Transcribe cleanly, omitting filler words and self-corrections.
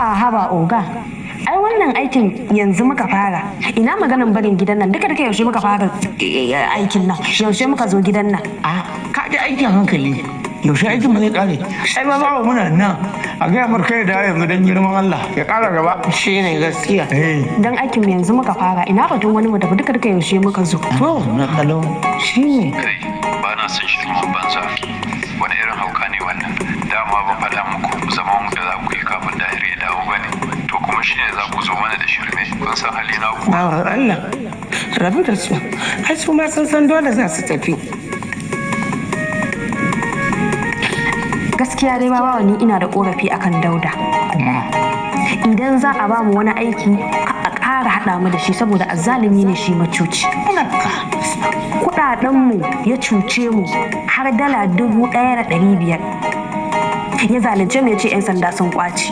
A haba oga. Ai wannan aikin yanzu muka fara. Ina maganan barin gidan nan duka yaushe muka fara aikin nan. Yaushe muka zo gidan nan. Ka ji aikin hankali. Yaushe aikin mu zai kare? Ai ba babu muna nan. A gaya mar kai da yanzu dan girman Allah ya kara gaba. Shi ne gaskiya. Dan aikin mu yanzu muka fara. Ina batun wani mu tafi duka yaushe muka zo. To na kalau. Shi ne. Kai ba na son shirman banza. Wani irin hauka ne wannan? Dama ban faɗa muku zaman da za ku yi kafin da ya dawo ba ne. To kuma shi ne za ku zo mana da shirme. Kun san halina ku. Bawar Allah. Rabu da su. Ai su ma sun san dole za su tafi. Gaskiya dai babawa ni ina da korafi akan Dauda. Idan za a ba mu wani aiki a ƙara haɗa mu da shi saboda azzalumi ne shi macuci. Kuɗaɗenmu ya cuce mu har dala 1,500. Ya zalunce mu ya ce 'yan sanda sun ƙwace.